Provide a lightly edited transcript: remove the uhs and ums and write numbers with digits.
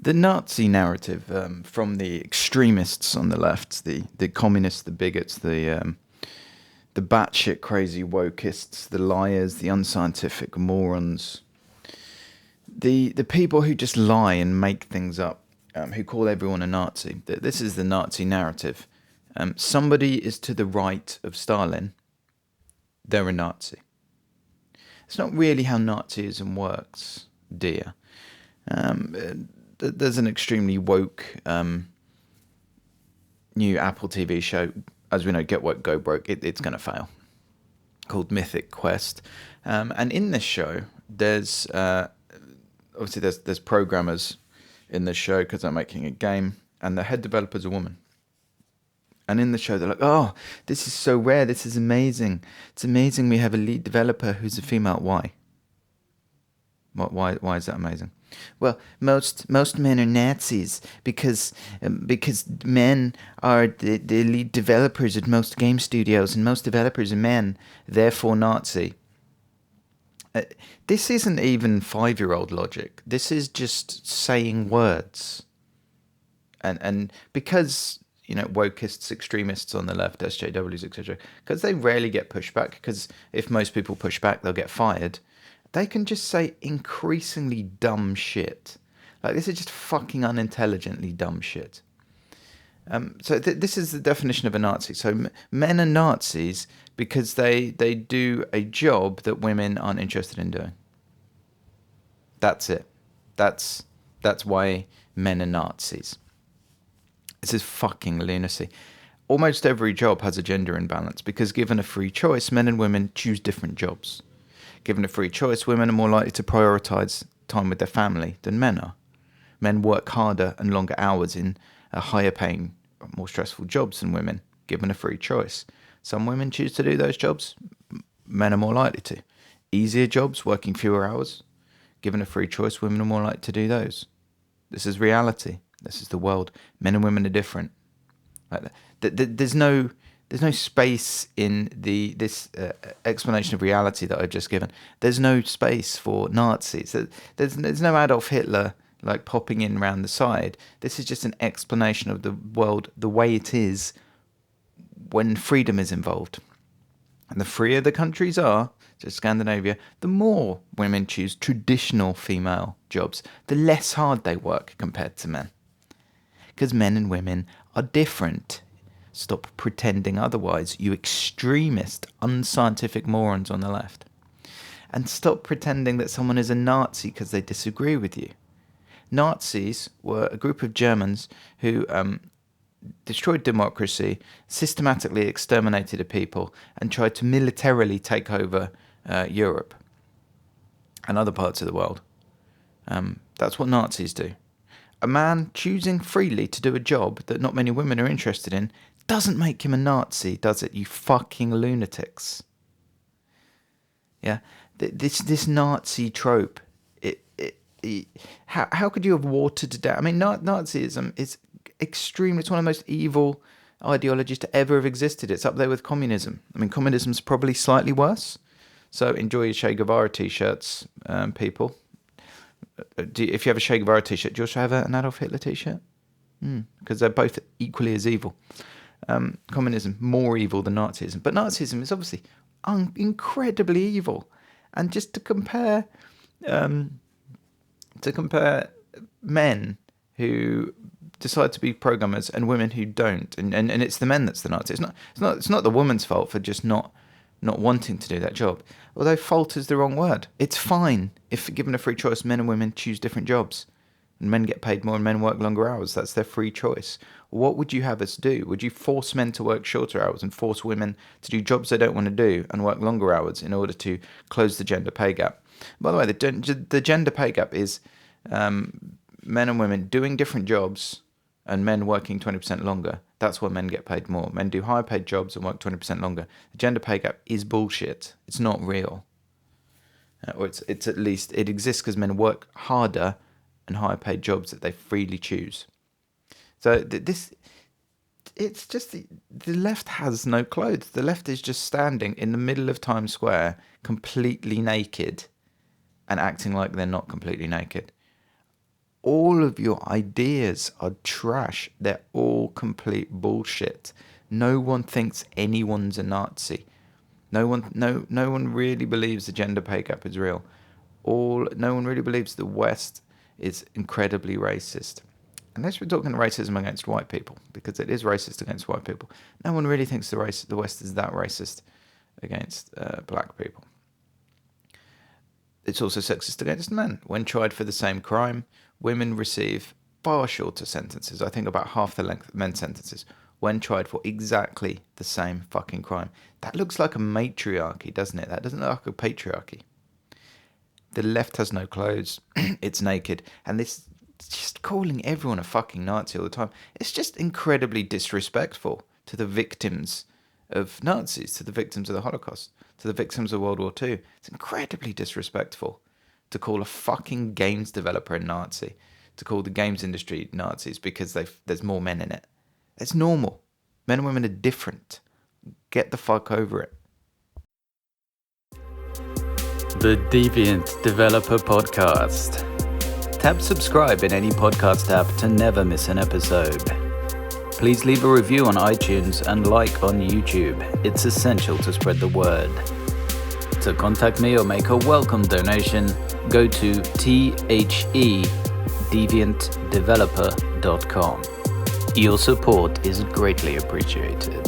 The Nazi narrative from the extremists on the left, the communists, the bigots, the batshit crazy wokists, the liars, the unscientific morons, the people who just lie and make things up, who call everyone a Nazi. This is the Nazi narrative. Somebody is to the right of Stalin, they're a Nazi. It's not really how Nazism works, dear. There's an extremely woke new Apple TV show, as we know, Get Woke, Go Broke. It's going to fail, called Mythic Quest. And in this show, there's obviously there's programmers in this show because they're making a game, and the head developer's a woman. And in the show, they're like, "Oh, this is so rare. This is amazing. It's amazing we have a lead developer who's a female. Why? Why is that amazing?" Well, most men are Nazis because men are the lead developers at most game studios, and most developers are men, therefore Nazi. This isn't even 5-year-old logic. This is just saying words. And because, wokeists, extremists on the left, SJWs, etc., because they rarely get pushback, because if most people push back, they'll get fired, they can just say increasingly dumb shit. Like, this is just fucking unintelligently dumb shit. So this is the definition of a Nazi. So men are Nazis because they do a job that women aren't interested in doing. That's it. That's why men are Nazis. This is fucking lunacy. Almost every job has a gender imbalance because given a free choice, men and women choose different jobs. Given a free choice, women are more likely to prioritise time with their family than men are. Men work harder and longer hours in higher paying, more stressful jobs than women, given a free choice. Some women choose to do those jobs, men are more likely to. Easier jobs, working fewer hours, given a free choice, women are more likely to do those. This is reality. This is the world. Men and women are different. There's no space in this explanation of reality that I've just given. There's no space for Nazis. There's no Adolf Hitler like popping in around the side. This is just an explanation of the world the way it is when freedom is involved. And the freer the countries are, just Scandinavia, the more women choose traditional female jobs, the less hard they work compared to men. Because men and women are different. Stop pretending otherwise, you extremist, unscientific morons on the left. And stop pretending that someone is a Nazi because they disagree with you. Nazis were a group of Germans who destroyed democracy, systematically exterminated a people, and tried to militarily take over Europe and other parts of the world. That's what Nazis do. A man choosing freely to do a job that not many women are interested in doesn't make him a Nazi, does it, you fucking lunatics? Yeah, this Nazi trope. How could you have watered it down? I mean, Nazism is extreme. It's one of the most evil ideologies to ever have existed. It's up there with communism. I mean, communism's probably slightly worse. So enjoy your Che Guevara t-shirts, people. If you have a Che Guevara t-shirt, do you also have an Adolf Hitler t-shirt? Because they're both equally as evil. Communism, more evil than Nazism. But Nazism is obviously incredibly evil. And just to compare men who decide to be programmers and women who don't, and it's the men that's the Nazi. It's not the woman's fault for just not wanting to do that job. Although fault is the wrong word. It's fine if given a free choice, men and women choose different jobs. And men get paid more and men work longer hours. That's their free choice. What would you have us do? Would you force men to work shorter hours and force women to do jobs they don't want to do and work longer hours in order to close the gender pay gap? By the way, the gender pay gap is men and women doing different jobs and men working 20% longer. That's why men get paid more. Men do higher paid jobs and work 20% longer. The gender pay gap is bullshit. It's not real. Or it's at least, it exists because men work harder and higher paid jobs that they freely choose. So it's just the left has no clothes. The left is just standing in the middle of Times Square, completely naked, and acting like they're not completely naked. all of your ideas are trash. They're all complete bullshit. No one thinks anyone's a Nazi. No one really believes the gender pay gap is real. No one really believes the West is incredibly racist. Unless we're talking racism against white people, because it is racist against white people. No one really thinks the West is that racist against black people. It's also sexist against men. When tried for the same crime, women receive far shorter sentences. I think about half the length of men's sentences when tried for exactly the same fucking crime. That looks like a matriarchy, doesn't it? That doesn't look like a patriarchy. The left has no clothes. It's naked. And this just calling everyone a fucking Nazi all the time. It's just incredibly disrespectful to the victims of Nazis, to the victims of the Holocaust, to the victims of World War II. It's incredibly disrespectful to call a fucking games developer a Nazi, to call the games industry Nazis because there's more men in it. It's normal. Men and women are different. Get the fuck over it. The Deviant Developer Podcast. Tap subscribe in any podcast app to never miss an episode. Please leave a review on iTunes and like on YouTube. It's essential to spread the word. To contact me or make a welcome donation, go to thedeviantdeveloper.com. Your support is greatly appreciated.